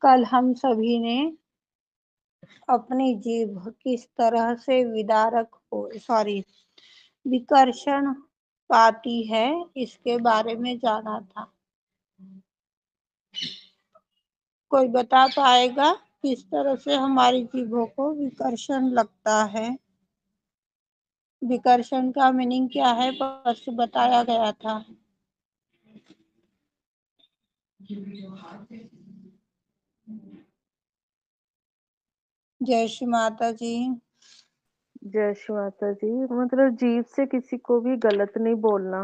कल हम सभी ने अपनी जीभ किस तरह से विकर्षण पाती है इसके बारे में जाना था। कोई बता पाएगा किस तरह से हमारी जीभों को विकर्षण लगता है? विकर्षण का मीनिंग क्या है परसों बताया गया था। जय श्री माता जी। जय श्री माता जी। मतलब जीभ से किसी को भी गलत नहीं बोलना,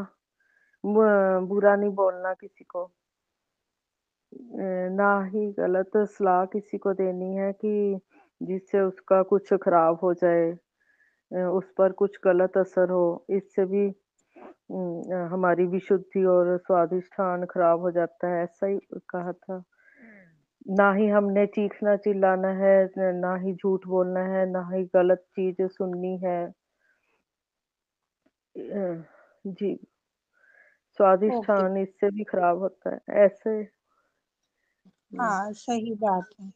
बुरा नहीं बोलना किसी को, ना ही गलत सलाह किसी को देनी है कि जिससे उसका कुछ खराब हो जाए, उस पर कुछ गलत असर हो। इससे भी हमारी विशुद्धि और स्वादिष्ठान खराब हो जाता है, ऐसा ही कहा था। ना ही हमने चीखना चिल्लाना है, ना ही झूठ बोलना है, ना ही गलत चीज सुननी है। जी, ओके। स्वादिष्टान इससे भी खराब होता है ऐसे। हाँ, सही बात है।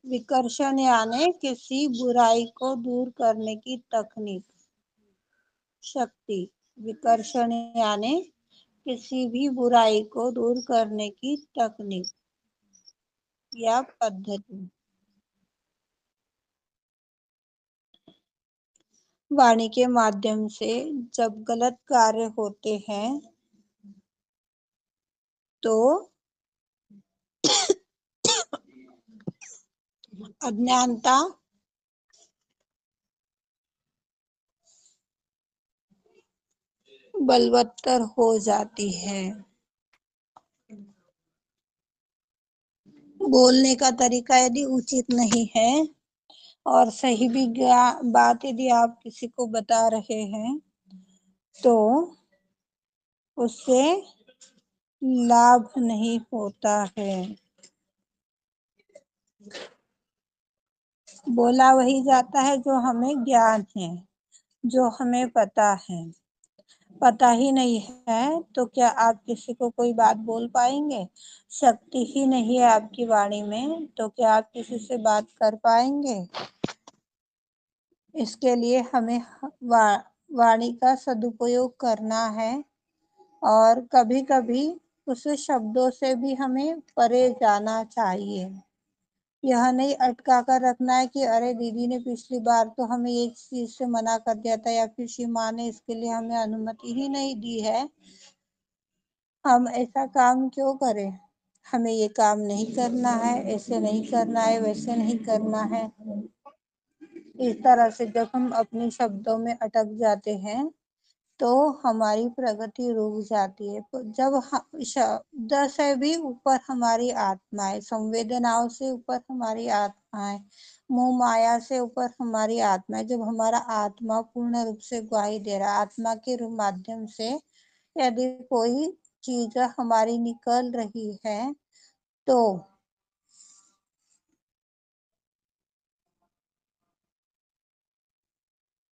विकर्षण यानी किसी बुराई को दूर करने की तकनीक, शक्ति। विकर्षण यानी किसी भी बुराई को दूर करने की तकनीक या पद्धति। वाणी के माध्यम से जब गलत कार्य होते हैं तो अज्ञानता बलवत्तर हो जाती है। बोलने का तरीका यदि उचित नहीं है और सही भी बात यदि आप किसी को बता रहे हैं तो उससे लाभ नहीं होता है। बोला वही जाता है जो हमें ज्ञान है, जो हमें पता है। पता ही नहीं है तो क्या आप किसी को कोई बात बोल पाएंगे? शक्ति ही नहीं है आपकी वाणी में तो क्या आप किसी से बात कर पाएंगे? इसके लिए हमें वाणी का सदुपयोग करना है और कभी कभी उस शब्दों से भी हमें परे जाना चाहिए। यह नहीं अटका कर रखना है कि अरे दीदी ने पिछली बार तो हमें एक चीज से मना कर दिया था या फिर सीमा ने इसके लिए हमें अनुमति ही नहीं दी है, हम ऐसा काम क्यों करें? हमें ये काम नहीं करना है, ऐसे नहीं करना है, वैसे नहीं करना है। इस तरह से जब हम अपने शब्दों में अटक जाते हैं तो हमारी प्रगति रुक जाती है। जब शब्द से भी ऊपर हमारी आत्मा है, संवेदनाओं से ऊपर हमारी आत्मा है, मोह माया से ऊपर हमारी आत्मा है। जब हमारा आत्मा पूर्ण रूप से ग्वाही दे रहा है, आत्मा के माध्यम से यदि कोई चीज हमारी निकल रही है तो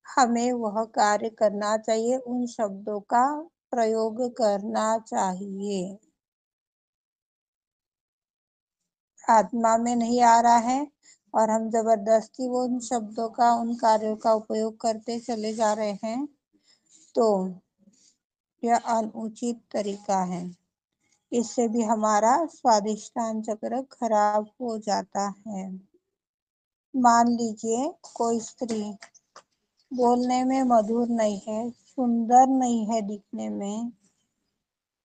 हमें वह कार्य करना चाहिए, उन शब्दों का प्रयोग करना चाहिए। आत्मा में नहीं आ रहा है और हम जबरदस्ती वो उन शब्दों का, उन कार्यों का उपयोग करते चले जा रहे हैं तो यह अनुचित तरीका है। इससे भी हमारा स्वादिष्टान चक्र खराब हो जाता है। मान लीजिए कोई स्त्री बोलने में मधुर नहीं है, सुंदर नहीं है दिखने में,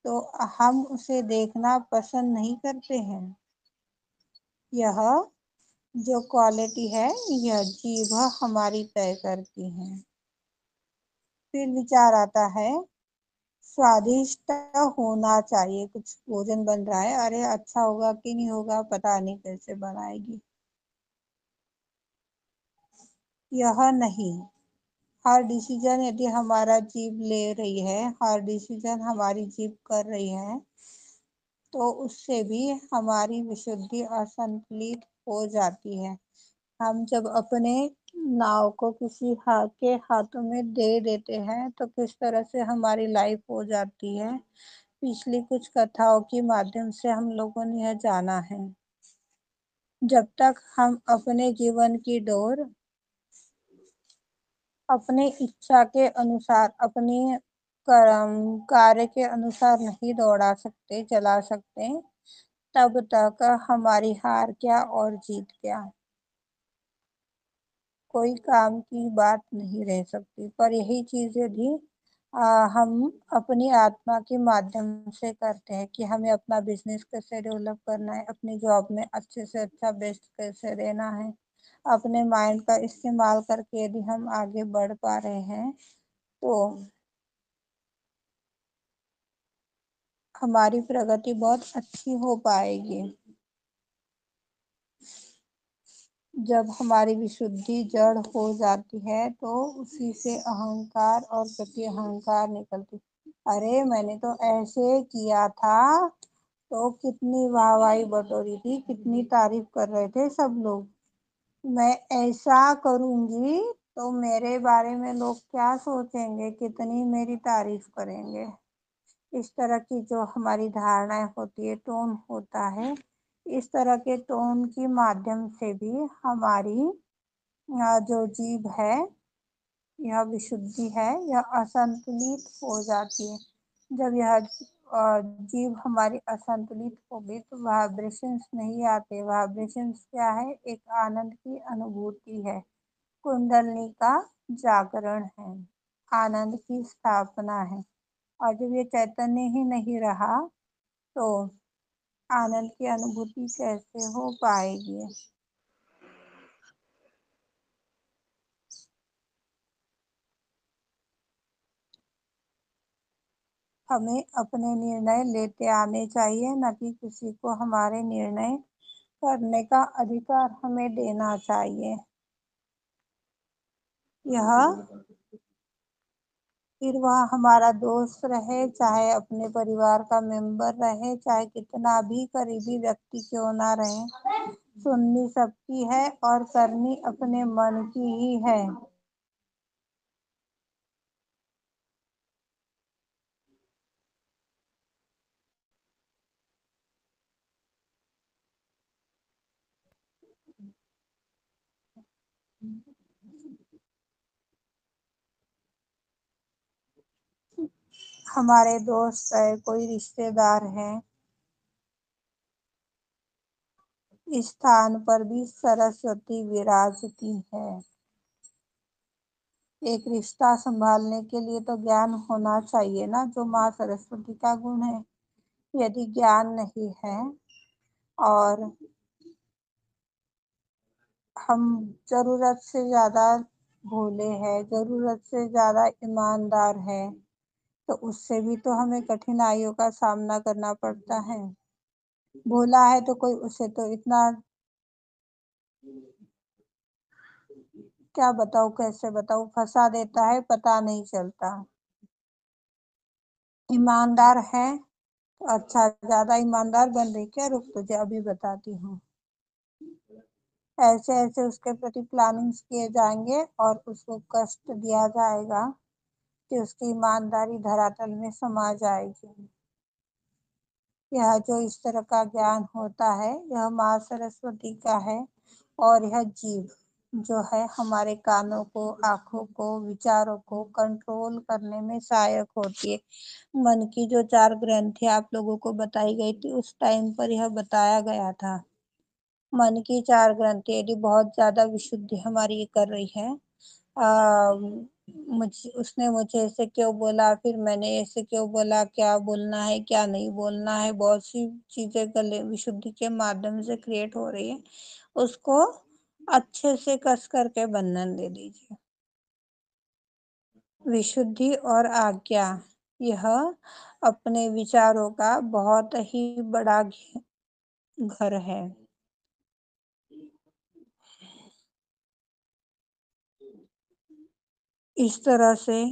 तो हम उसे देखना पसंद नहीं करते हैं। यह जो क्वालिटी है यह जीभ हमारी तय करती है। फिर विचार आता है स्वादिष्ट होना चाहिए। कुछ भोजन बन रहा है, अरे अच्छा होगा कि नहीं होगा, पता नहीं कैसे बनाएगी। यह नहीं, हर डिसीजन यदि हमारा जीभ ले रही है, हर डिसीजन हमारी जीभ कर रही है तो उससे भी हमारी विशुद्धि असंतुलित हो जाती है। हम जब अपने नाव को किसी के हाथों में दे देते हैं तो किस तरह से हमारी लाइफ हो जाती है, पिछली कुछ कथाओं के माध्यम से हम लोगों ने यह जाना है। जब तक हम अपने जीवन की डोर अपनी इच्छा के अनुसार, अपनी कर्म कार्य के अनुसार नहीं दौड़ा सकते, चला सकते, तब तक हमारी हार क्या और जीत क्या कोई काम की बात नहीं रह सकती। पर यही चीजें भी हम अपनी आत्मा के माध्यम से करते हैं कि हमें अपना बिजनेस कैसे डेवलप करना है, अपनी जॉब में अच्छे से अच्छा बेस्ट कैसे देना है, अपने माइंड का इस्तेमाल करके यदि हम आगे बढ़ पा रहे हैं तो हमारी प्रगति बहुत अच्छी हो पाएगी। जब हमारी विशुद्धि जड़ हो जाती है तो उसी से अहंकार और प्रति अहंकार निकलती। अरे मैंने तो ऐसे किया था, तो कितनी वाहवाही बटोरी थी, कितनी तारीफ कर रहे थे सब लोग। मैं ऐसा करूंगी तो मेरे बारे में लोग क्या सोचेंगे, कितनी मेरी तारीफ करेंगे। इस तरह की जो हमारी धारणाएं होती है, टोन होता है, इस तरह के टोन के माध्यम से भी हमारी जो जीभ है, यह विशुद्धि है, यह असंतुलित हो जाती है। जब यह जीभ हमारी असंतुलित होगी तो वाइब्रेशंस नहीं आते। वाइब्रेशंस क्या है? एक आनंद की अनुभूति है, कुंडलनी का जागरण है, आनंद की स्थापना है। और जब ये चैतन्य ही नहीं रहा तो आनंद की अनुभूति कैसे हो पाएगी? हमें अपने निर्णय लेते आने चाहिए, न कि किसी को हमारे निर्णय करने का अधिकार हमें देना चाहिए। यह फिर वह हमारा दोस्त रहे, चाहे अपने परिवार का मेंबर रहे, चाहे कितना भी करीबी व्यक्ति क्यों ना रहे, सुननी सबकी है और करनी अपने मन की ही है। हमारे दोस्त है, कोई रिश्तेदार है, इस स्थान पर भी सरस्वती विराजती है। एक रिश्ता संभालने के लिए तो ज्ञान होना चाहिए ना, जो माँ सरस्वती का गुण है। यदि ज्ञान नहीं है और हम जरूरत से ज्यादा भोले हैं, जरूरत से ज्यादा ईमानदार है, तो उससे भी तो हमें कठिनाइयों का सामना करना पड़ता है। भोला है तो कोई उसे तो इतना, क्या बताऊँ, कैसे बताऊँ, फंसा देता है, पता नहीं चलता। ईमानदार है तो अच्छा, ज्यादा ईमानदार बन रही क्या? रुक, तुझे अभी बताती हूँ। ऐसे ऐसे उसके प्रति प्लानिंग्स किए जाएंगे और उसको कष्ट दिया जाएगा कि उसकी ईमानदारी धरातल में समा जाएगी। यह जो इस तरह का ज्ञान होता है, यह माँ सरस्वती का है। और यह जीव जो है हमारे कानों को, आंखों को, विचारों को कंट्रोल करने में सहायक होती है। मन की जो 4 ग्रंथियां आप लोगों को बताई गई थी, उस टाइम पर यह बताया गया था। मन की 4 ग्रंथि यदि बहुत ज्यादा विशुद्धि हमारी कर रही है, आ, मुझे उसने मुझे ऐसे क्यों बोला, फिर मैंने ऐसे क्यों बोला, क्या बोलना है क्या नहीं बोलना है, बहुत सी चीजें गले विशुद्धि के माध्यम से क्रिएट हो रही है, उसको अच्छे से कस करके बंधन दे दीजिए। विशुद्धि और आज्ञा, यह अपने विचारों का बहुत ही बड़ा घर है। इस तरह से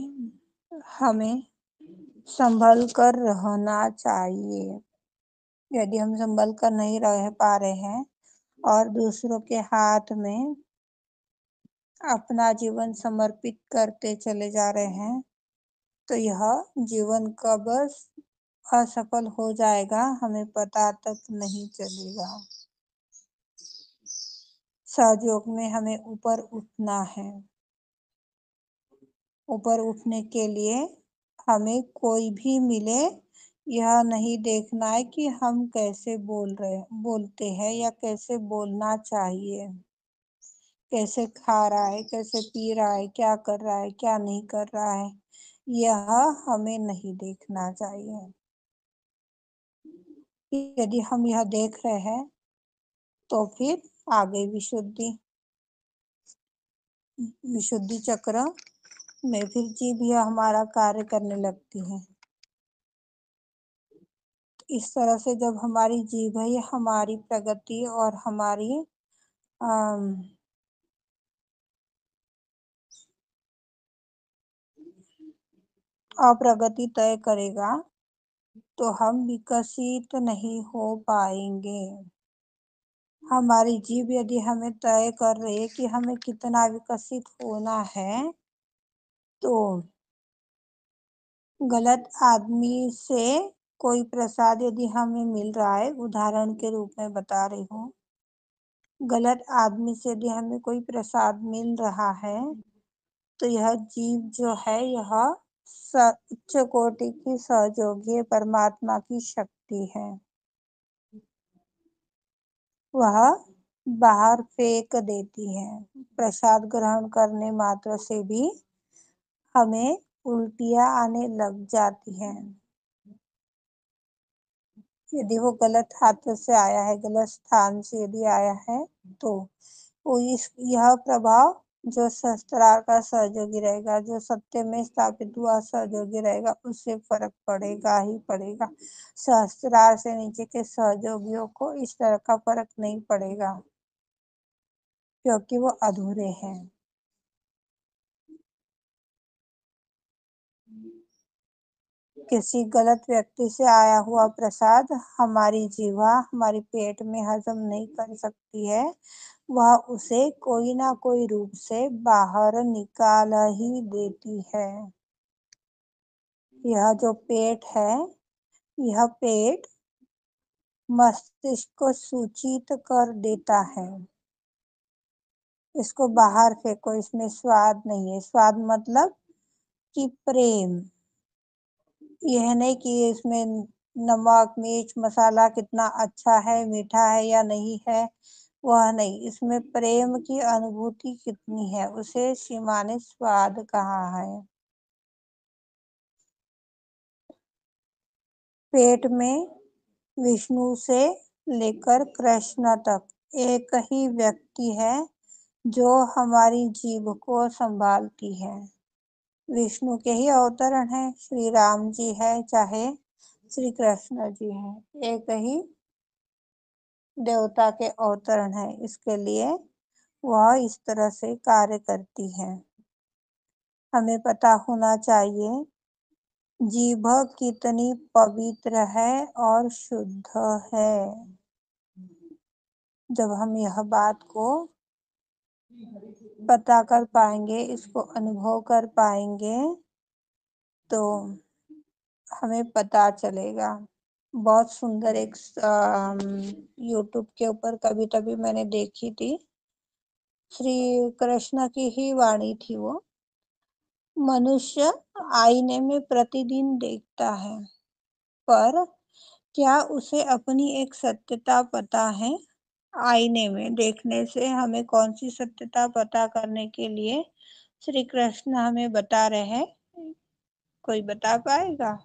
हमें संभल कर रहना चाहिए। यदि हम संभल कर नहीं रह पा रहे हैं और दूसरों के हाथ में अपना जीवन समर्पित करते चले जा रहे हैं, तो यह जीवन कब असफल हो जाएगा हमें पता तक नहीं चलेगा। सहयोग में हमें ऊपर उठना है। ऊपर उठने के लिए हमें कोई भी मिले, यह नहीं देखना है कि हम कैसे बोलते हैं या कैसे बोलना चाहिए। कैसे खा रहा है, कैसे पी रहा है, क्या कर रहा है, क्या नहीं कर रहा है, यह हमें नहीं देखना चाहिए। यदि हम यह देख रहे हैं, तो फिर आगे विशुद्धि चक्र में फिर जीभ यह हमारा कार्य करने लगती है। इस तरह से जब हमारी जीभ है, ये हमारी प्रगति और हमारी अम, अप्रगति तय करेगा, तो हम विकसित नहीं हो पाएंगे। हमारी जीभ यदि हमें तय कर रही है कि हमें कितना विकसित होना है, तो गलत आदमी से कोई प्रसाद यदि हमें मिल रहा है, उदाहरण के रूप में बता रही हूँ, गलत आदमी से यदि हमें कोई प्रसाद मिल रहा है, तो यह जीव जो है, यह उच्च कोटि की सहयोगी परमात्मा की शक्ति है। वह बाहर फेंक देती है। प्रसाद ग्रहण करने मात्र से भी हमें उल्टियाँ आने लग जाती हैं। यदि वो गलत हाथों से आया है, गलत स्थान से यदि आया है, तो वो यह प्रभाव जो शास्त्रार्थ का सहयोगी रहेगा, जो सत्य में स्थापित हुआ सहयोगी रहेगा, उससे फर्क पड़ेगा ही पड़ेगा। शास्त्रार्थ से नीचे के सहयोगियों को इस तरह का फर्क नहीं पड़ेगा, क्योंकि वो अधूरे हैं। किसी गलत व्यक्ति से आया हुआ प्रसाद हमारी जीवा हमारे पेट में हजम नहीं कर सकती है, वह उसे कोई ना कोई रूप से बाहर निकाल ही देती है। यह जो पेट है, यह पेट मस्तिष्क को सूचित कर देता है, इसको बाहर फेंको, इसमें स्वाद नहीं है। स्वाद मतलब कि प्रेम, यह नहीं कि इसमें नमक मिर्च मसाला कितना अच्छा है, मीठा है या नहीं है, वह नहीं। इसमें प्रेम की अनुभूति कितनी है, उसे सीमा ने स्वाद कहा है। पेट में विष्णु से लेकर कृष्ण तक एक ही व्यक्ति है जो हमारी जीभ को संभालती है। विष्णु के ही अवतरण है, श्री राम जी है चाहे श्री कृष्ण जी है, एक ही देवता के अवतरण है। इसके लिए वह इस तरह से कार्य करती है। हमें पता होना चाहिए जीभ कितनी पवित्र है और शुद्ध है। जब हम यह बात को पता कर पाएंगे, इसको अनुभव कर पाएंगे, तो हमें पता चलेगा। बहुत सुंदर एक यूट्यूब के ऊपर कभी कभी मैंने देखी थी, श्री कृष्ण की ही वाणी थी वो। मनुष्य आईने में प्रतिदिन देखता है, पर क्या उसे अपनी एक सत्यता पता है? आईने में देखने से हमें कौन सी सत्यता पता करने के लिए श्री कृष्ण हमें बता रहे हैं, कोई बता पाएगा?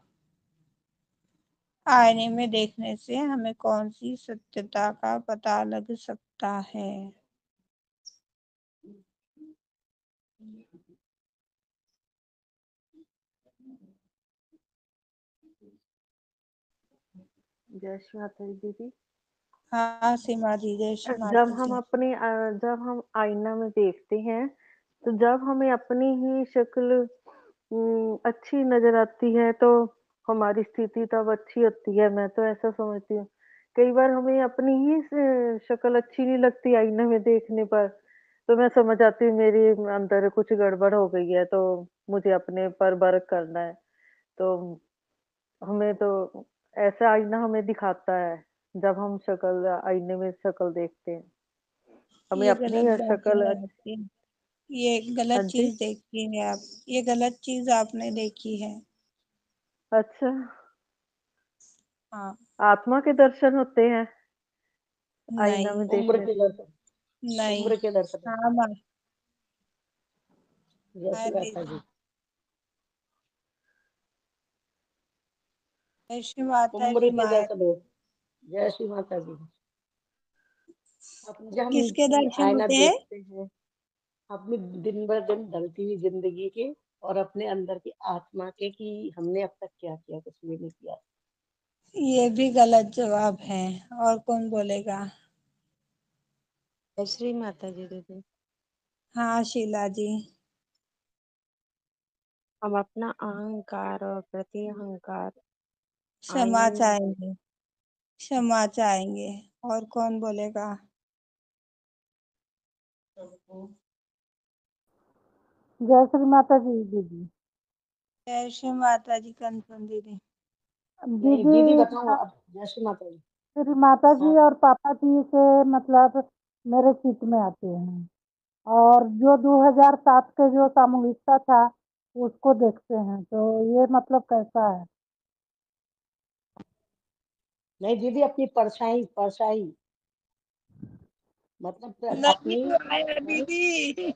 आईने में देखने से हमें कौन सी सत्यता का पता लग सकता है? जय श्री माता दी दीदी। हाँ सीमा जी, जय श्री जब माता हम जी। जब हम आईना में देखते हैं, तो जब हमें अपनी ही शक्ल अच्छी नजर आती है, तो हमारी स्थिति तब अच्छी होती है। मैं तो ऐसा समझती हूँ। कई बार हमें अपनी ही शक्ल अच्छी नहीं लगती आईने में देखने पर, तो मैं समझ आती हूँ मेरे अंदर कुछ गड़बड़ हो गई है, तो मुझे अपने पर वर्क करना है। तो हमें तो ऐसा आईना हमें दिखाता है, जब हम शक्ल आईने में शक्ल देखते हैं। हमें ये गलत अपनी बात शक्ल है आपकी। ये हाँ गलत जी। चीज देखी है आप। ये गलत चीज आपने देखी है। अच्छा, हाँ। आत्मा के दर्शन होते हैं आईना नहीं। में उम्र देखने के से? दर्शन, नहीं। उम्र के दर्शन होते हाँ हैं। माँ। जय हाँ श्री माता दीदी। जी। जय श्री माता उम्र जी के माँ। दर्शन हो। जय श्री माता जी। अपने जब किसके हम दर्शन आईना होते हैं? देखते हैं, अपनी दिन ब दिन ढलती हुई जिंदगी के और अपने अंदर की आत्मा के कि हमने अब तक क्या किया, कुछ भी नहीं किया। ये भी गलत जवाब है। और कौन बोलेगा? जय श्री माता जी दीदी। हाँ शीला जी। हम अपना अहंकार और प्रति अहंकार क्षमा आईने में नहीं देख। चाहेंगे। क्षमा चाहेंगे। और कौन बोलेगा? जय श्री माता जी दीदी। जय श्री माता जी कंचन दीदी। नहीं दीदी, दीदी बताओ अब। जय श्री माता जी। श्री माता जी हाँ। और पापा जी से मतलब मेरे चित्त में आते हैं, और जो 2007 के जो सामूहिकता था उसको देखते हैं, तो ये मतलब कैसा है? नहीं दीदी, अपनी परछाई परछाई मतलब नहीं अपनी वो आया नहीं, दीदी।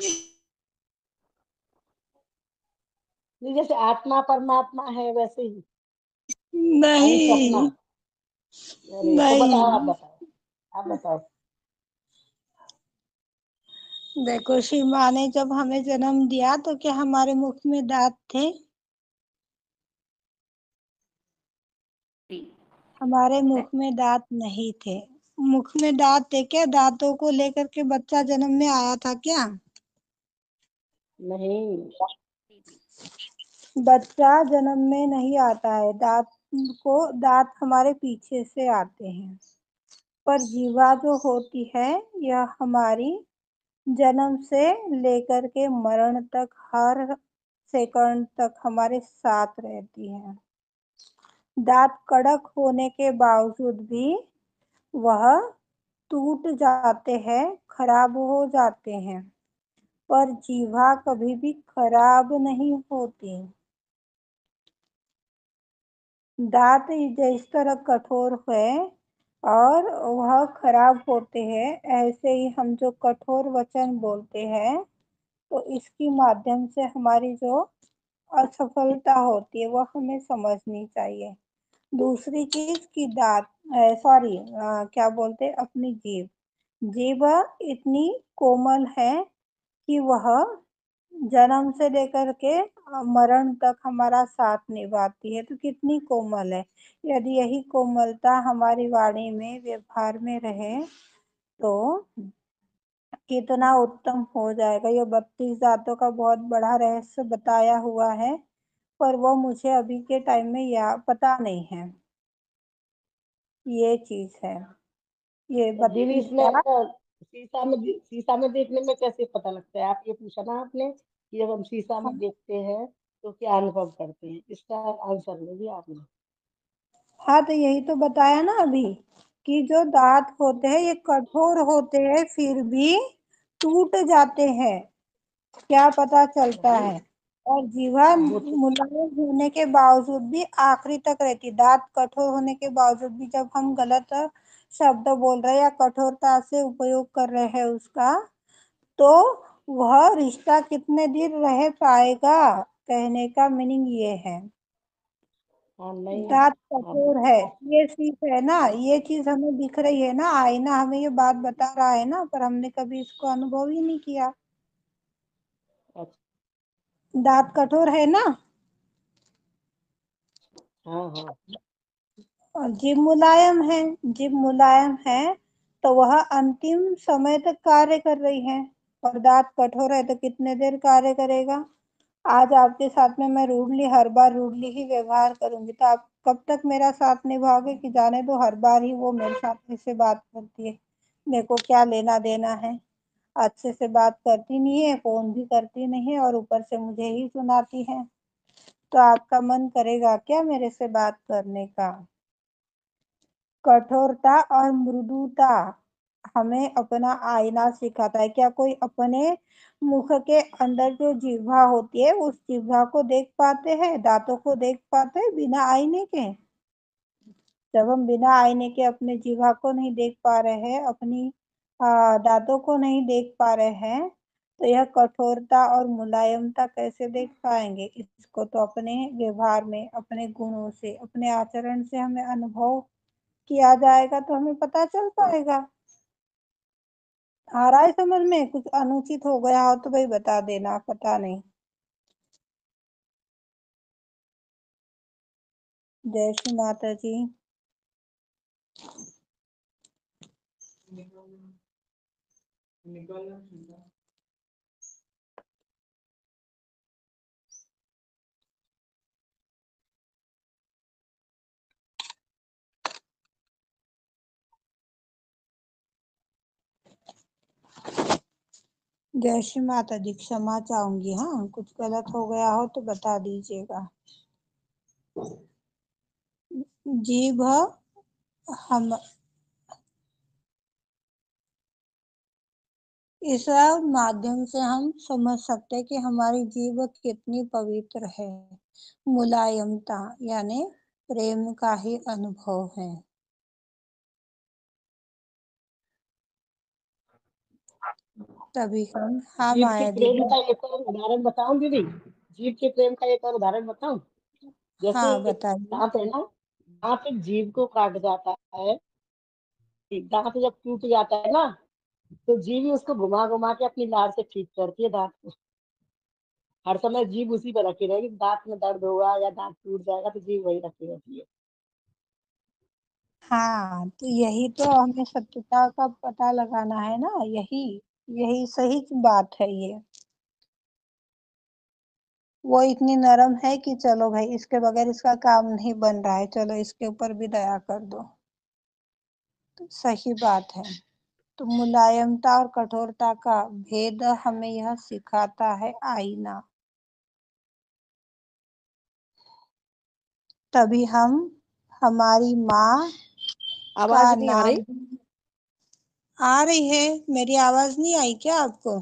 नहीं जैसे आत्मा परमात्मा है वैसे ही अंश अपना। नहीं। अरे तो बताओ, आप नहीं। बताओ, आप बताओ। देखो शिव माँ ने जब हमें जन्म दिया तो क्या हमारे मुख में दांत थे? हमारे मुख में दांत नहीं थे। मुख में दांत थे क्या? दांतों को लेकर के बच्चा जन्म में आया था क्या? नहीं। बच्चा जन्म में नहीं आता है। दांत हमारे पीछे से आते हैं। पर जीवा जो होती है यह हमारी जन्म से लेकर के मरण तक हर सेकंड तक हमारे साथ रहती है। दांत कड़क होने के बावजूद भी वह टूट जाते हैं, खराब हो जाते हैं। पर जीवा कभी भी खराब नहीं होती। दांत जिस तरह कठोर है और वह खराब होते हैं, ऐसे ही हम जो कठोर वचन बोलते हैं तो इसके माध्यम से हमारी जो असफलता होती है वह हमें समझनी चाहिए। दूसरी चीज की दांत, सॉरी, क्या बोलते हैं, अपनी जीभ। जीभ इतनी कोमल है कि वह जन्म से लेकर के मरण तक हमारा साथ निभाती है। तो कितनी कोमल है। यदि यही कोमलता हमारी वाणी में व्यवहार में रहे तो कितना उत्तम हो जाएगा। ये 32 दांतों का बहुत बड़ा रहस्य बताया हुआ है, पर वो मुझे अभी के टाइम में या पता नहीं है। ये चीज है। ये तो दीदी 32 इसमें दांत। शीशा में देखने में कैसे पता लगता है? आप ये पूछा ना आपने कि जब हम शीशा में देखते हैं तो क्या अनुभव करते हैं, इसका आंसर नहीं दिया आपने। हाँ तो यही तो बताया ना अभी कि जो दांत होते हैं ये कठोर होते हैं फिर भी टूट जाते हैं। क्या पता चलता नहीं है। और जीवा वो तो मुलायम होने के बावजूद भी आखिरी तक रहती। दांत कठोर होने के बावजूद भी जब हम गलत शब्द बोल रहे हैं या कठोरता से उपयोग कर रहे हैं उसका, तो वह रिश्ता कितने दिन रह पाएगा? कहने का मीनिंग ये है। हाँ नहीं। दांत हाँ कठोर है। ये चीज है ना, ये चीज हमें दिख रही है ना, आईना हमें ये बात बता रहा है ना, पर हमने कभी इसको अनुभव ही नहीं किया। अच्छा। दांत कठोर है ना। हाँ हाँ। और जीभ मुलायम है। जीभ मुलायम है तो वह अंतिम समय तक कार्य कर रही है। और दांत कठोर है तो कितने देर कार्य करेगा? आज आपके साथ में मैं रूडली हर बार रूडली ही व्यवहार करूंगी तो आप कब तक मेरा साथ निभाओगे? कि जाने दो, हर बार ही वो मेरे साथ ऐसे बात करती है, मेरे को क्या लेना देना है। अच्छे से बात करती नहीं है, फोन भी करती नहीं है और ऊपर से मुझे ही सुनाती है। तो आपका मन करेगा क्या मेरे से बात करने का? कठोरता और मृदुता हमें अपना आईना सिखाता है। क्या कोई अपने मुख के अंदर जो जिह्वा होती है उस जिह्वा को देख पाते हैं, दांतों को देख पाते हैं बिना आईने के? जब हम बिना आईने के अपने जिह्वा को नहीं देख पा रहे हैं, अपनी दांतों को नहीं देख पा रहे हैं, तो यह कठोरता और मुलायमता कैसे देख पाएंगे? इसको तो अपने व्यवहार में, अपने गुणों से, अपने आचरण से हमें अनुभव किया जाएगा तो हमें पता चल पाएगा। आ रहा है समझ में? कुछ अनुचित हो गया हो तो भाई बता देना, पता नहीं। जय श्री माता जी। जय श्री माता जी। क्षमा चाहूंगी, हाँ कुछ गलत हो गया हो तो बता दीजिएगा। जीभ हम इस माध्यम से हम समझ सकते हैं कि हमारी जीभ कितनी पवित्र है। मुलायमता यानी प्रेम का ही अनुभव है। तभी हम, हाँ जीव के माया प्रेम दीदी। का एक और उदाहरण बताऊं दीदी? जीव के प्रेम का एक और उदाहरण बताऊं? जैसे हाँ बताइए। दांत है ना, दांत जीभ को काट जाता है। दांत जब टूट जाता है ना, तो जीभ ही उसको घुमा घुमा के अपनी लार से ठीक करती है दांत को। हर समय जीभ उसी पर रखी रहेगी। दांत में दर्द होगा या दांत टूट जाएगा तो जीभ वही रखी रहती है। हाँ तो यही तो हमें सत्यता का पता लगाना है ना, यही यही सही बात है ये। वो इतनी नरम है कि चलो भाई इसके बगैर इसका काम नहीं बन रहा है, चलो इसके ऊपर भी दया कर दो। तो सही बात है। तो मुलायमता और कठोरता का भेद हमें यह सिखाता है आईना। तभी हम हमारी माँ का आवाज नहीं आ रही? नाम। आ रही है। मेरी आवाज नहीं आई क्या आपको?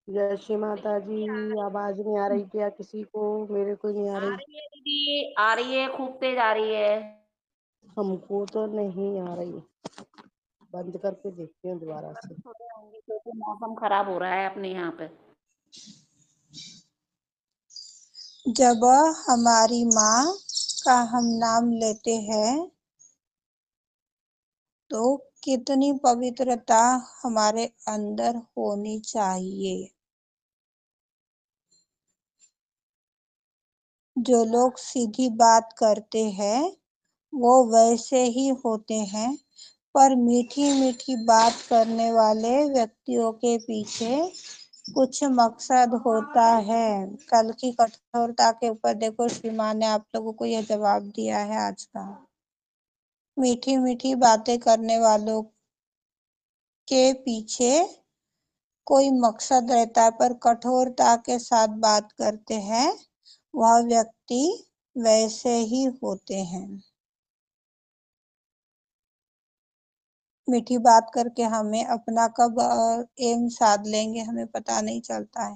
जय श्री माता जी। आवाज नहीं आ रही क्या किसी को? मेरे को नहीं आ आ रही। रही है दीदी, आ रही है, खूब तेज आ रही है। हमको तो नहीं आ रही। बंद करके देखते हैं दोबारा से। थोड़े होंगे क्योंकि मौसम खराब हो रहा है अपने यहाँ पे। जब हमारी माँ का हम नाम लेते हैं तो कितनी पवित्रता हमारे अंदर होनी चाहिए। जो लोग सीधी बात करते हैं वो वैसे ही होते हैं, पर मीठी मीठी बात करने वाले व्यक्तियों के पीछे कुछ मकसद होता है। कल की कठोरता के ऊपर देखो, श्रीमान ने आप लोगों को यह जवाब दिया है आज का। मीठी मीठी बातें करने वालों के पीछे कोई मकसद रहता है, पर कठोरता के साथ बात करते हैं वह व्यक्ति वैसे ही होते हैं। मीठी बात करके हमें अपना कब एम साध लेंगे हमें पता नहीं चलता है।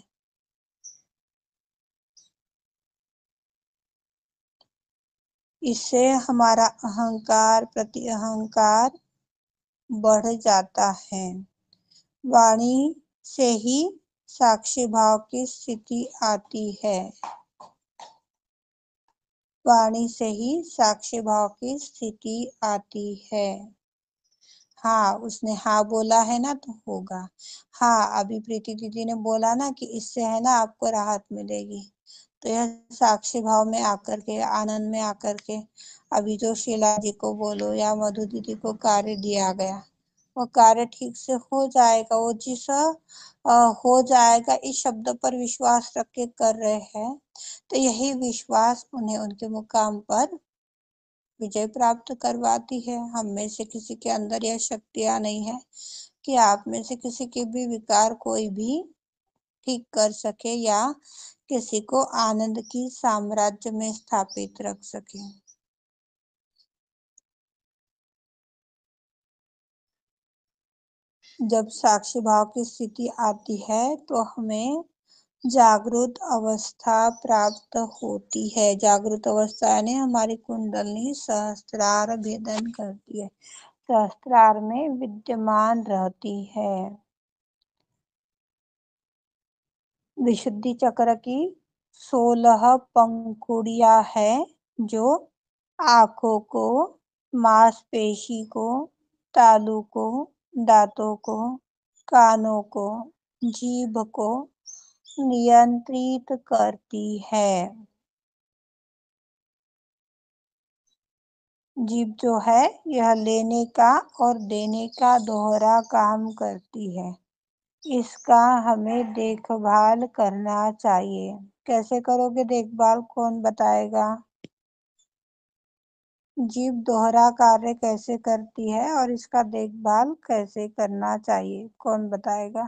इससे हमारा अहंकार प्रति अहंकार बढ़ जाता है। वाणी से ही साक्षी भाव की स्थिति आती है। वाणी से ही साक्षी भाव की स्थिति आती है। हाँ उसने हाँ बोला है ना तो होगा। हाँ अभी प्रीति दीदी ने बोला ना कि इससे है ना आपको राहत मिलेगी, तो यह साक्षी भाव में आकर के, आनंद में आकर के, अभी जो शीला जी को बोलो या मधु दीदी को कार्य दिया गया वो कार्य ठीक से हो जाएगा। वो जिस हो जाएगा इस शब्द पर विश्वास रख के कर रहे हैं, तो यही विश्वास उन्हें उनके मुकाम पर विजय प्राप्त करवाती है। हम में से किसी के अंदर यह शक्तियां नहीं है कि आप में से किसी के भी विकार कोई भी ठीक कर सके या किसी को आनंद की साम्राज्य में स्थापित रख सके। जब साक्षी भाव की स्थिति आती है तो हमें जागृत अवस्था प्राप्त होती है। जागृत अवस्था यानी हमारी कुंडलनी सहस्त्रार भेदन करती है, सहस्त्रार में विद्यमान रहती है। विशुद्धि चक्र की 16 पंखुड़ियां है जो आंखों को, मांसपेशी को, तालू को, दांतों को, कानों को, जीभ को नियंत्रित करती है। जीभ जो है यह लेने का और देने का दोहरा काम करती है। इसका हमें देखभाल करना चाहिए। कैसे करोगे देखभाल, कौन बताएगा? जीभ दोहरा कार्य कैसे करती है और इसका देखभाल कैसे करना चाहिए, कौन बताएगा?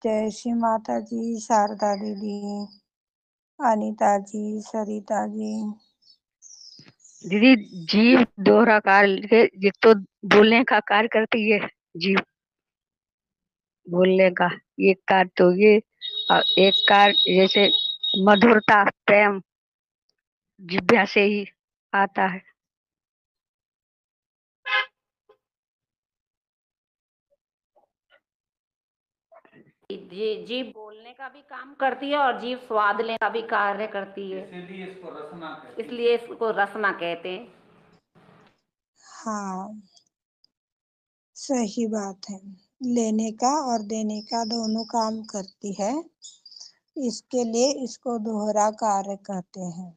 जय श्री माता जी, शारदा दीदी, अनीता जी, सरिता जी। दीदी जीभ दोहरा कार्य, ये तो बोलने का कार्य करती है जीभ, बोलने का एक कार्य तो ये, और एक कार्य जैसे मधुरता प्रेम जिह्वा से ही आता है। जीभ बोलने का भी काम करती है और जीभ स्वाद लेने का भी कार्य करती है, इसलिए इसको रसना कहते हैं। हाँ, सही बात है। लेने का और देने का दोनों काम करती है, इसके लिए इसको दोहरा कार्य कहते हैं।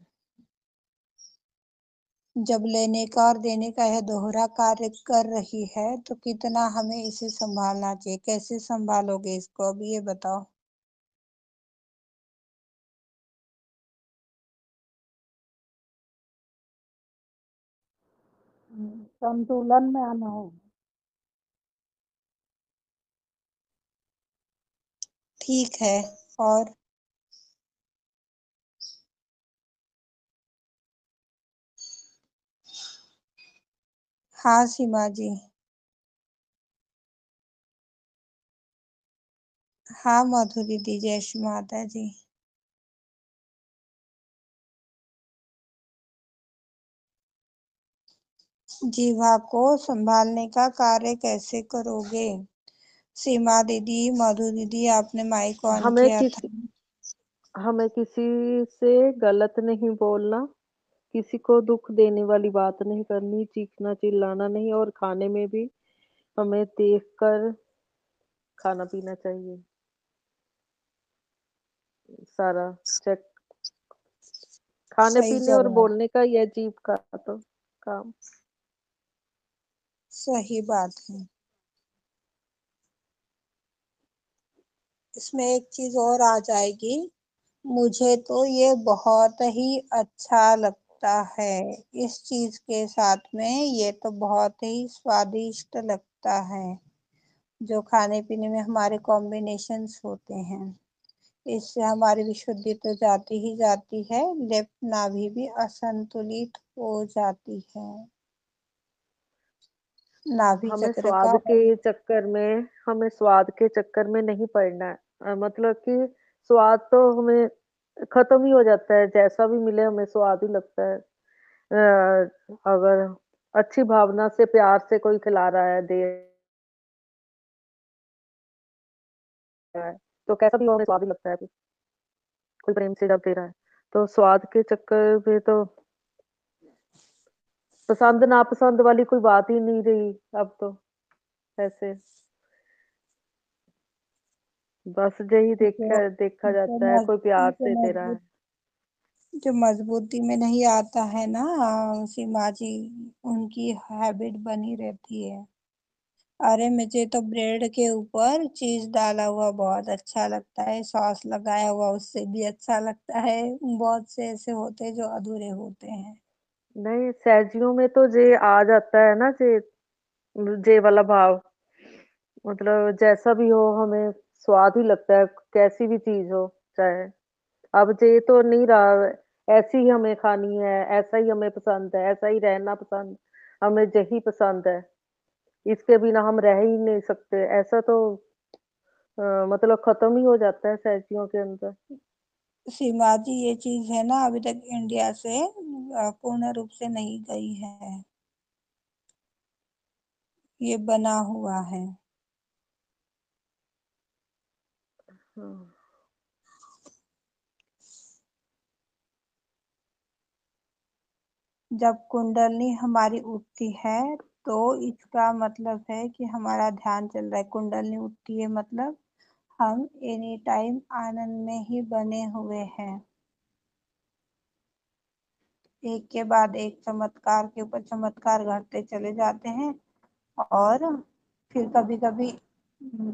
जब लेने का और देने का यह दोहरा कार्य कर रही है तो कितना हमें इसे संभालना चाहिए। कैसे संभालोगे इसको, अब ये बताओ। संतुलन में आना होगा। ठीक है, और हाँ सीमा जी। हाँ माधुरी दी, जय श्री माता जी। जीवा को संभालने का कार्य कैसे करोगे? सीमा दीदी, मधु दीदी, आपने माइक ऑन हमें किया था। किसी से गलत नहीं बोलना, किसी को दुख देने वाली बात नहीं करनी, चीखना चिल्लाना नहीं, और खाने में भी हमें देख कर खाना पीना चाहिए। सारा चेक, खाने सही पीने और जवाब, बोलने का ही है जीभ का तो काम। सही बात है। इसमें एक चीज और आ जाएगी, मुझे तो ये बहुत ही अच्छा लगता है। इस चीज के साथ में ये तो बहुत ही स्वादिष्ट लगता है। जो खाने पीने में हमारे कॉम्बिनेशंस होते हैं, इससे हमारी विशुद्धि तो जाती ही जाती है, लेफ्ट नाभि भी असंतुलित हो जाती है। नाभि हमें चक्र का हमें स्वाद के चक्कर में नहीं पड़ना है। मतलब कि स्वाद तो हमें खत्म ही हो जाता है, जैसा भी मिले हमें स्वाद ही लगता है। अगर अच्छी भावना से प्यार से कोई खिला रहा है, दे रहा है, तो कैसा भी हो हमें स्वाद ही लगता है। कोई प्रेम से जब दे रहा है तो स्वाद के चक्कर में तो पसंद नापसंद वाली कोई बात ही नहीं रही अब तो। ऐसे बस यही जो देखा जो जाता है, कोई प्यार जो से दे रहा मजबूत है। जो मजबूती में नहीं आता है ना, सीमा जी, उनकी हैबिट बनी रहती है। अरे मुझे तो ब्रेड के ऊपर चीज डाला हुआ बहुत अच्छा लगता है, सॉस लगाया हुआ उससे भी अच्छा लगता है। बहुत से ऐसे होते हैं जो अधूरे होते हैं। नहीं, सैजियों में तो जे आ जाता है ना, जे वाला भाव। मतलब जैसा भी हो हमें स्वाद ही लगता है, कैसी भी चीज हो चाहे। अब जे तो नहीं रहा, ऐसी ही हमें खानी है, ऐसा ही हमें पसंद है, ऐसा ही रहना पसंद, हमें यही पसंद है, इसके बिना हम रह ही नहीं सकते। ऐसा तो मतलब खत्म ही हो जाता है सहजियों के अंदर। सीमा जी, ये चीज है ना, अभी तक इंडिया से पूर्ण रूप से नहीं गई है, ये बना हुआ है। हाँ। जब कुंडलनी हमारी उठती है तो इसका मतलब है कि हमारा ध्यान चल रहा है। कुंडलनी उठती है मतलब हम एनी टाइम आनंद में ही बने हुए हैं। एक के बाद एक चमत्कार के ऊपर चमत्कार घटते चले जाते हैं। और फिर कभी कभी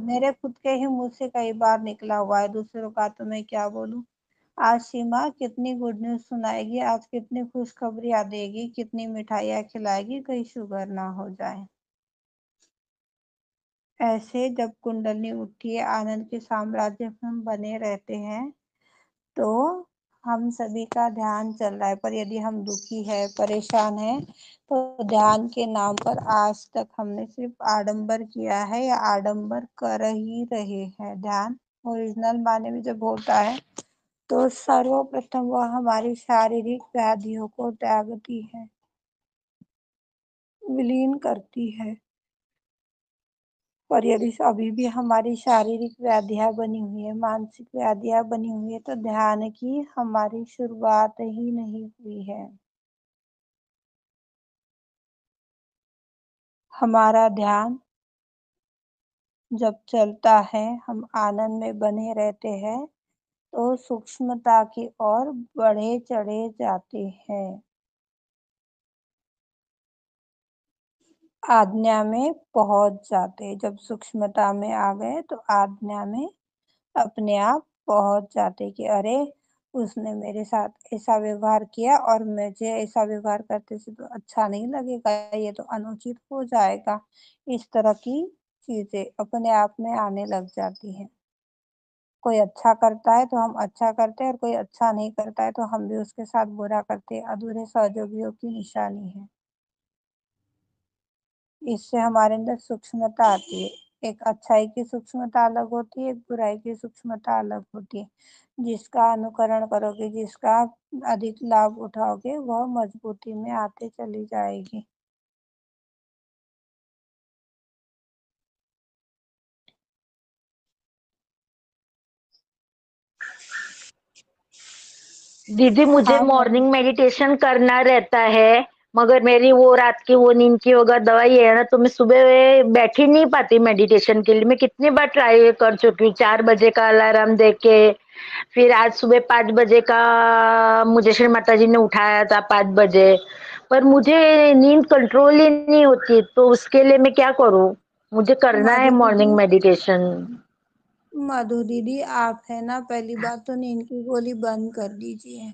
मेरे खुद के ही मुंह से कई बार निकला हुआ है, दूसरों का तो मैं क्या बोलूं। आज सीमा कितनी गुड न्यूज सुनाएगी, आज कितनी खुशखबरियां देगी, कितनी मिठाइयाँ खिलाएगी, कहीं शुगर ना हो जाए। ऐसे जब कुंडली उठती है, आनंद के साम्राज्य में हम बने रहते हैं, तो हम सभी का ध्यान चल रहा है। पर यदि हम दुखी है, परेशान है, तो ध्यान के नाम पर आज तक हमने सिर्फ आडंबर किया है या आडंबर कर ही रहे हैं। ध्यान ओरिजिनल माने में जब होता है तो सर्वप्रथम वह हमारी शारीरिक व्याधियों को त्यागती है, विलीन करती है। पर यदि अभी भी हमारी शारीरिक व्याधियां बनी हुई है, मानसिक व्याधियां बनी हुई है, तो ध्यान की हमारी शुरुआत ही नहीं हुई है। हमारा ध्यान जब चलता है, हम आनंद में बने रहते हैं, तो सूक्ष्मता की ओर बढ़े चढ़े जाते हैं, आज्ञा में पहुंच जाते। जब सूक्ष्मता में आ गए तो आज्ञा में अपने आप पहुंच जाते कि अरे, उसने मेरे साथ ऐसा व्यवहार किया और मुझे ऐसा व्यवहार करते से तो अच्छा नहीं लगेगा, ये तो अनुचित हो जाएगा। इस तरह की चीजें अपने आप में आने लग जाती हैं। कोई अच्छा करता है तो हम अच्छा करते हैं, और कोई अच्छा नहीं करता है तो हम भी उसके साथ बुरा करते हैं। अधूरे सहयोगियों की निशानी है। इससे हमारे अंदर सूक्ष्मता आती है। एक अच्छाई की सूक्ष्मता अलग होती है, एक बुराई की सूक्ष्मता अलग होती है। जिसका अनुकरण करोगे, जिसका अधिक लाभ उठाओगे, वह मजबूती में आते चली जाएगी। दीदी मुझे हाँ मैम। मॉर्निंग मेडिटेशन करना रहता है, मगर मेरी वो रात की वो नींद की अगर दवाई है ना, तो मैं सुबह बैठ ही नहीं पाती मेडिटेशन के लिए। मैं कितनी बार ट्राई कर चुकी हूँ, 4 बजे का अलार्म दे के, फिर आज सुबह 5 बजे का मुझे श्री माता जी ने उठाया था 5 बजे, पर मुझे नींद कंट्रोल ही नहीं होती। तो उसके लिए मैं क्या करूँ? मुझे करना है मधु दीदी, मॉर्निंग मेडिटेशन। मधु दीदी, आप है ना, पहली बात तो नींद की गोली बंद कर दीजिए।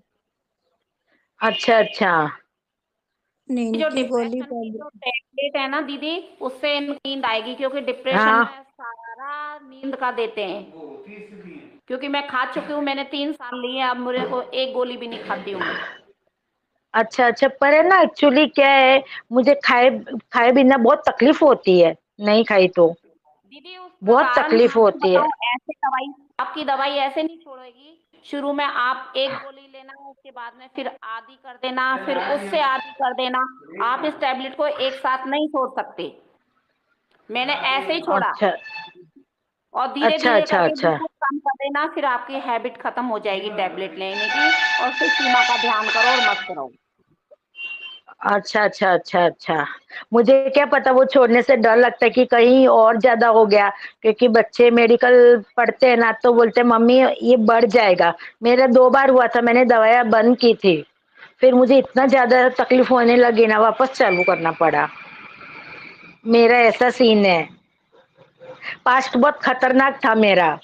अच्छा अच्छा। नींद जो की गोली डिप्रेशन की बंद। जो टेबलेट है ना दीदी, उससे नींद आएगी, क्योंकि डिप्रेशन हाँ। में सारा नींद का देते हैं। क्योंकि मैं खा चुकी हूँ, मैंने 3 साल लिए, अब मेरे को एक गोली भी नहीं खाती हूँ मैं। अच्छा अच्छा, पर है ना एक्चुअली क्या है, मुझे खाए खाए बिना बहुत तकलीफ होती है, नहीं खाई तो दीदी उसका बहुत कारण मैं तकलीफ आपको होती है। बताऊं, ऐसे दवाई, आपकी दवाई ऐसे नहीं छोड़ेगी। शुरू में आप एक गोली लेना, उसके बाद में फिर आधी कर देना, फिर उससे आधी कर देना। आप इस टैबलेट को एक साथ नहीं छोड़ सकते। मैंने ऐसे ही छोड़ा, अच्छा और धीरे अच्छा धीरे अच्छा करके अच्छा बिल्कुल कम कर देना, फिर आपकी हैबिट खत्म हो जाएगी टैबलेट लेने की। और फिर सीमा का ध्यान करो और मस्त रहो। अच्छा अच्छा अच्छा अच्छा। मुझे क्या पता, वो छोड़ने से डर लगता है कि कहीं और ज्यादा हो गया, क्योंकि बच्चे मेडिकल पढ़ते हैं ना, तो बोलते हैं मम्मी ये बढ़ जाएगा। मेरा 2 बार हुआ था, मैंने दवाइयाँ बंद की थी, फिर मुझे इतना ज्यादा तकलीफ होने लगी ना, वापस चालू करना पड़ा। मेरा ऐसा सीन है, पास्ट बहुत खतरनाक था मेरा,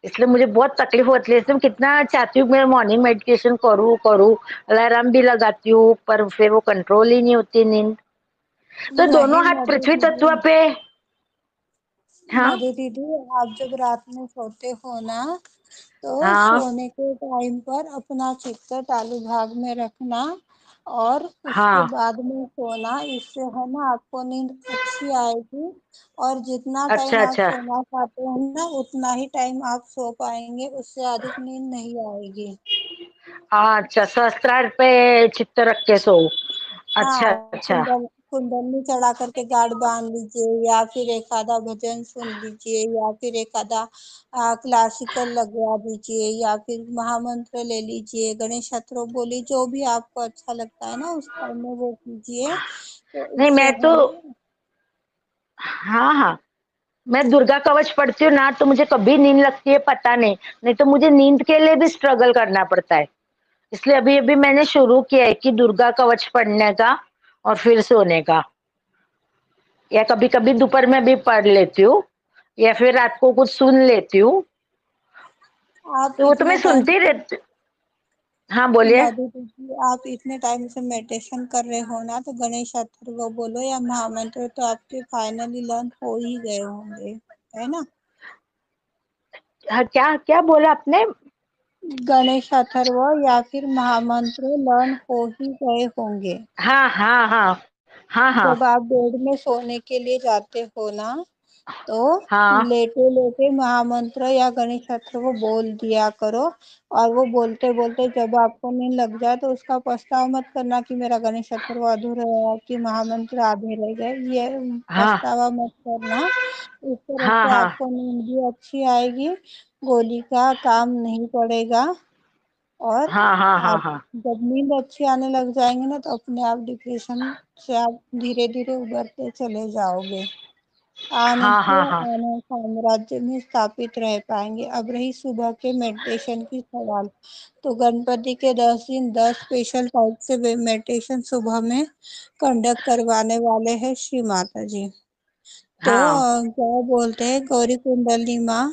इसलिए मुझे बहुत तकलीफ होती है। इसलिए मैं कितना चाहती हूँ मैं मॉर्निंग मेडिटेशन करूँ करूँ, अलार्म भी लगाती हूँ, पर फिर वो कंट्रोल ही नहीं होती नींद। तो नहीं दोनों हाथ मधु पृथ्वी दीदी, तत्व पे। हाँ। मधु दीदी, आप जब रात में सोते हो ना, तो हाँ सोने के टाइम पर अपना चित्त तालु भाग में रखना और उसके हाँ। बाद में सोना। इससे है ना आपको नींद अच्छी आएगी। और जितना टाइम अच्छा आप अच्छा। सोना चाहते हो ना उतना ही टाइम आप सो पाएंगे, उससे अधिक नींद नहीं आएगी। अच्छा, सहस्त्रार पे चित्त रख के सो। अच्छा हाँ, अच्छा। कुंडली चढ़ा करके गार्ड बांध लीजिए, या फिर एक आधा भजन सुन लीजिए, या फिर एक आधा क्लासिकल लगवा दीजिए, या फिर महामंत्र ले लीजिए, गणेश स्तोत्र बोली, जो भी आपको अच्छा लगता है ना उस टाइम में वो कीजिए। तो नहीं इससे मैं है तो, ना। हाँ हाँ, मैं दुर्गा कवच पढ़ती हूँ ना तो मुझे कभी नींद लगती है पता नहीं। नहीं तो मुझे नींद के लिए भी स्ट्रगल करना पड़ता है। इसलिए अभी अभी मैंने शुरू किया है कि दुर्गा कवच पढ़ने का और फिर सोने का, या कभी कभी दोपहर में भी पढ़ लेती हूँ, या फिर रात को कुछ सुन लेती हूँ। आप तो वो तो मैं इतने टाइम सुनती रहती। हाँ बोलिए। माधुरी जी, आप इतने टाइम से मेडिटेशन कर रहे हो ना, तो गणेश अथर्व बोलो या महामंत्र तो आपके फाइनली लर्न हो ही गए होंगे, है ना। हाँ, क्या क्या बोला आपने? गणेश अथर्व या फिर महामंत्र लर्न हो ही गए होंगे। हाँ हाँ हाँ हाँ हाँ जब आप बेड में सोने के लिए जाते हो ना, तो हाँ लेटे लेटे महामंत्र या गणेश अथर्व बोल दिया करो। और वो बोलते बोलते जब आपको नींद लग जाए तो उसका पछतावा मत करना कि मेरा गणेश अथर्व अधूरा है कि महामंत्र आधे रह गए, ये हाँ पछतावा मत करना। इस तरह हाँ से हाँ आपको नींद भी अच्छी आएगी, गोली का काम नहीं पड़ेगा। और हाँ हाँ हाँ आप हाँ जब नींद अच्छी आने लग जाएंगे ना तो अपने आप डिप्रेशन से आप धीरे धीरे उभरते चले जाओगे। हाँ हाँ आनंद हाँ साम्राज्य में स्थापित रह पाएंगे। अब रही सुबह के मेडिटेशन की सवाल, तो गणपति के 10 दिन 10 स्पेशल टाइप से मेडिटेशन सुबह में कंडक्ट करवाने वाले हैं श्री माता जी। तो हाँ क्या बोलते हैं, गौरी कुंडली माँ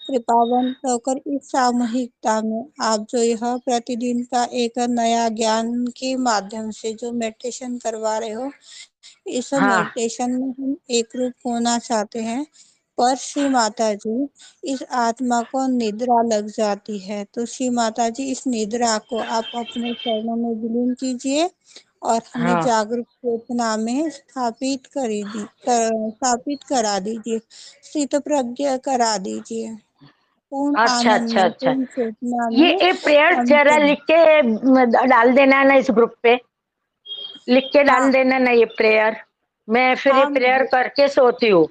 कृपावंत होकर इस सामूहिकता में आप जो यह प्रतिदिन का एक नया ज्ञान के माध्यम से जो मेडिटेशन करवा रहे हो, इस हाँ मेडिटेशन में हम एक रूप होना चाहते हैं। पर श्री माता जी, इस आत्मा को निद्रा लग जाती है, तो श्री माता जी इस निद्रा को आप अपने चरणों में विलीन कीजिए और हमें हाँ। जागरूक चेतना में स्थापित करा दीजिए, स्थित प्रज्ञ करा दीजिए, पूर्ण अच्छा आनंद अच्छा में, अच्छा। पूर्ण चेतना में ये प्रेयर हम जरा लिख के डाल देना ना इस ग्रुप पे, लिख के डाल हाँ देना ना ये प्रेयर। मैं फिर ये हाँ प्रेयर करके सोती हूँ,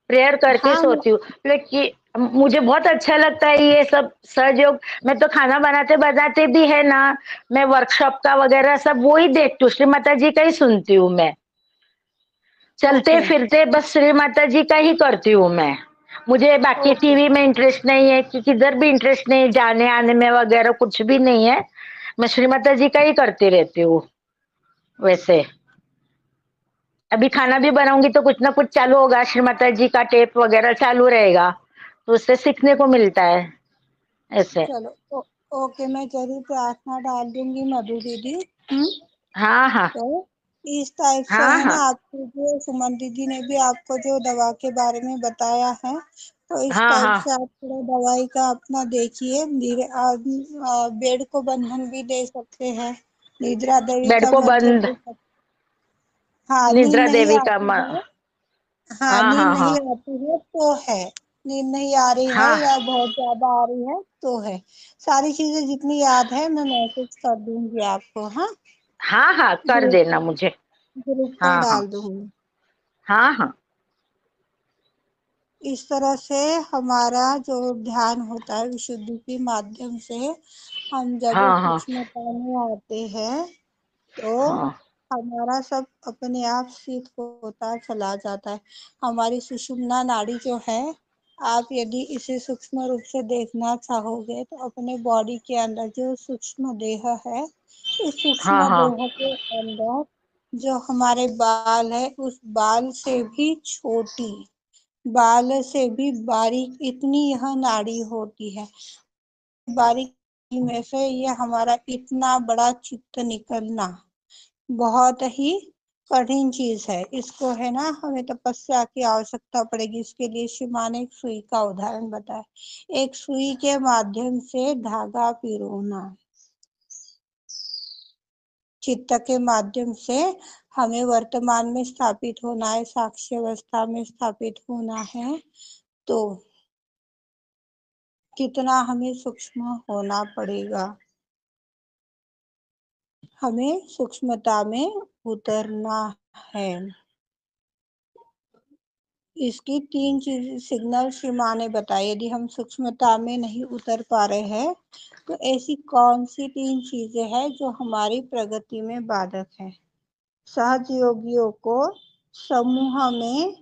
प्रेयर करके हाँ सोती हूँ। लेकिन मुझे बहुत अच्छा लगता है ये सब सहयोग। मैं तो खाना बनाते बनाते भी है ना, मैं वर्कशॉप का वगैरह सब वो ही देखती हूँ, श्री माता जी का ही सुनती हूँ मैं। चलते ओके फिरते बस श्री माता जी का ही करती हूँ मैं। मुझे बाकी ओके टीवी में इंटरेस्ट नहीं है, कि किधर भी इंटरेस्ट नहीं है, जाने आने में वगैरह कुछ भी नहीं है। मैं श्री माता जी का ही करती रहती हूँ वैसे। अभी खाना भी बनाऊंगी तो कुछ ना कुछ चालू होगा, श्री माता जी का टेप वगैरह चालू रहेगा, तो उससे सीखने को मिलता है ऐसे। चलो ओके, मैं जरूर प्रार्थना डाल दूंगी मधु दीदी। हाँ हाँ तो इस टाइप से हाँ है ना, हाँ आपको जो सुमन दीदी ने भी आपको जो दवा के बारे में बताया है, तो इस हाँ टाइप हाँ। से आप थोड़ा दवाई का अपना देखिए। धीरे बेड को बंधन भी दे सकते हैं, निद्रा देवी बेड का को मंत्र बंद, दे सकते। हाँ, नींद निद्रा नहीं देवी का आती है। हाँ, हाँ नींद हाँ नहीं हाँ आती है तो है, नींद नहीं आ रही है हाँ या बहुत ज्यादा आ रही है तो है, सारी चीजें जितनी याद है मैं मैसेज कर दूंगी आपको। हाँ, हाँ हाँ, कर ग्रुप देना मुझे। ग्रुप पर हाँ हाँ डाल दूंगी। हाँ हाँ इस तरह से हमारा जो ध्यान होता है विशुद्धि के माध्यम से, हम जब हाँ हाँ सूक्ष्मता में आते हैं तो हाँ हमारा सब अपने आप सिद्ध होता चला जाता है। हमारी सुषुम्ना नाड़ी जो है, आप यदि इसे सूक्ष्म रूप से देखना चाहोगे तो अपने बॉडी के अंदर जो सूक्ष्म देह है, इस हाँ सूक्ष्म हाँ देह के अंदर जो हमारे बाल है, उस बाल से भी छोटी, बाल से भी बारीक इतनी यह नाड़ी होती है। बारीक में से ये हमारा इतना बड़ा चित्त निकलना बहुत ही कठिन चीज है, इसको है ना हमें तपस्या की आवश्यकता पड़ेगी। इसके लिए श्री मां ने एक सुई का उदाहरण बताया। एक सुई के माध्यम से धागा पिरोना, चित्त के माध्यम से हमें वर्तमान में स्थापित होना है, साक्ष्य अवस्था में स्थापित होना है। तो कितना हमें सूक्ष्म होना पड़ेगा, हमें सूक्ष्मता में उतरना है। इसकी 3 चीज सिग्नल श्री मां ने बताई। यदि हम सूक्ष्मता में नहीं उतर पा रहे हैं तो ऐसी कौन सी 3 चीजें हैं जो हमारी प्रगति में बाधक है। सहयोगियों को समूह में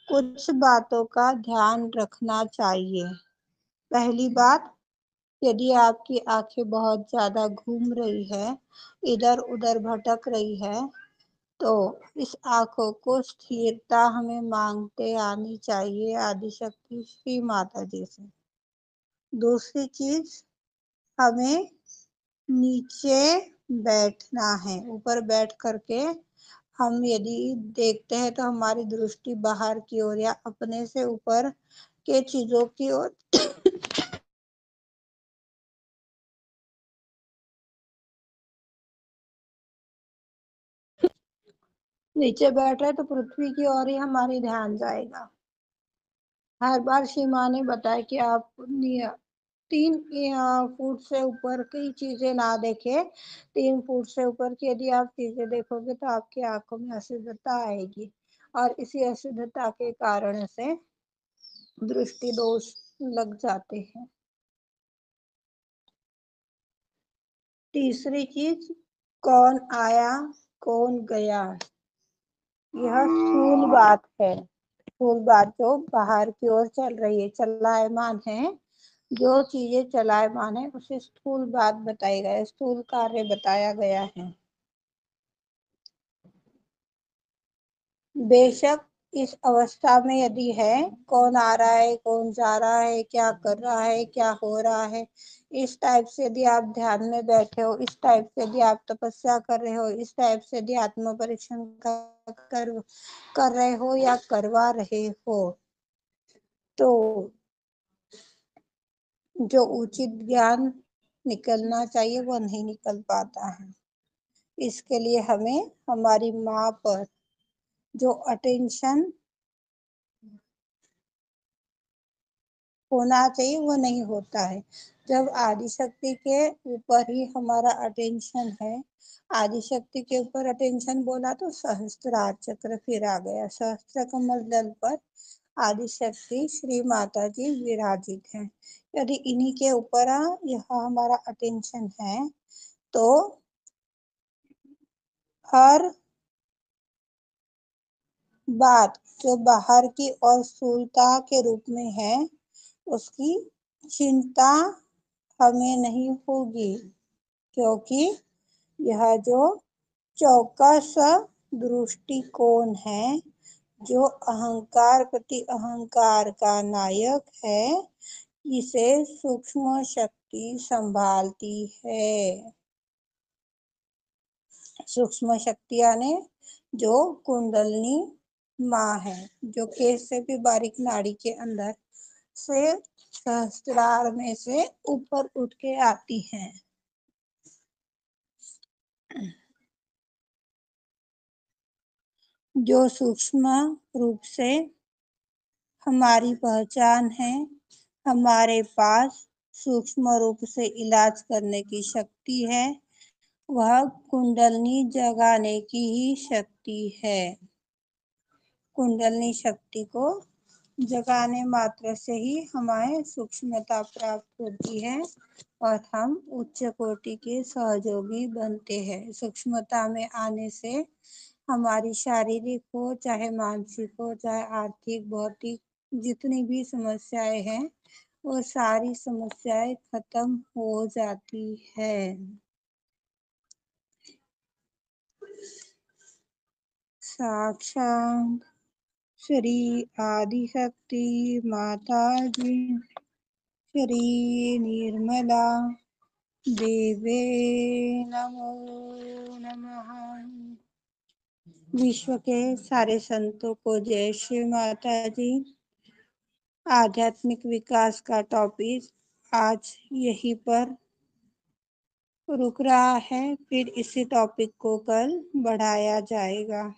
कुछ बातों का ध्यान रखना चाहिए। पहली बात, यदि आपकी आंखें बहुत ज्यादा घूम रही है, इधर उधर भटक रही है, तो इस आंखों को स्थिरता हमें मांगते आनी चाहिए आदिशक्ति श्री माता जी से। दूसरी चीज, हमें नीचे बैठना है। ऊपर बैठ करके हम यदि देखते हैं तो हमारी दृष्टि बाहर की ओर या अपने से ऊपर के चीजों की ओर नीचे बैठ रहे तो पृथ्वी की ओर ही हमारी ध्यान जाएगा। हर बार श्री मां ने बताया कि आप 3 फुट से ऊपर की चीजें ना देखें। 3 फुट से ऊपर की यदि आप चीजें देखोगे तो आपकी आंखों में अशुद्धता आएगी और इसी अशुद्धता के कारण से दृष्टि दोष लग जाते हैं। तीसरी चीज, कौन आया कौन गया, यह स्थूल बात है। स्थूल बात जो बाहर की ओर चल रही है, चलायमान है, जो चीजें चलायमान है उसे स्थूल बात बताई गया, स्थूल कार्य बताया गया है। बेशक इस अवस्था में यदि है, कौन आ रहा है कौन जा रहा है, क्या कर रहा है क्या हो रहा है, इस टाइप से यदि आप ध्यान में बैठे हो, इस टाइप से यदि आप तपस्या कर रहे हो, इस टाइप से यदि आत्म परीक्षण कर रहे हो या करवा रहे हो, तो जो उचित ज्ञान निकलना चाहिए वो नहीं निकल पाता है। इसके लिए हमें हमारी माँ पर जो अटेंशन होना चाहिए वो नहीं होता है। जब आदिशक्ति के ऊपर ही हमारा अटेंशन है, आदिशक्ति के ऊपर अटेंशन बोला तो सहस्त्रार चक्र फिर आ गया। सहस्त्र कमल दल पर आदिशक्ति श्री माता जी विराजित हैं। यदि इन्हीं के ऊपर यह हमारा अटेंशन है तो हर बात जो बाहर की और स्थूलता के रूप में है उसकी चिंता हमें नहीं होगी, क्योंकि यह जो चौकस दृष्टिकोण है, जो अहंकार प्रति अहंकार का नायक है, इसे सूक्ष्म शक्ति संभालती है। सूक्ष्म शक्ति यानी जो कुंडलनी माँ है, जो केस से भी बारीक नाड़ी के अंदर से सहस्त्रार में से ऊपर उठ के आती हैं। जो सूक्ष्म रूप से हमारी पहचान है, हमारे पास सूक्ष्म रूप से इलाज करने की शक्ति है, वह कुंडलनी जगाने की ही शक्ति है। कुंडलनी शक्ति को जगाने मात्र से ही हमें सूक्ष्मता प्राप्त होती है और हम उच्च कोटि के सहयोगी बनते हैं। सूक्ष्मता में आने से हमारी शारीरिक हो चाहे मानसिक हो चाहे आर्थिक भौतिक जितनी भी समस्याएं हैं वो सारी समस्याएं खत्म हो जाती है। साक्षात श्री आदिशक्ति माता जी श्री निर्मला देवे नमो नमः। विश्व के सारे संतों को जय श्री माता जी। आध्यात्मिक विकास का टॉपिक आज यहीं पर रुक रहा है, फिर इसी टॉपिक को कल बढ़ाया जाएगा।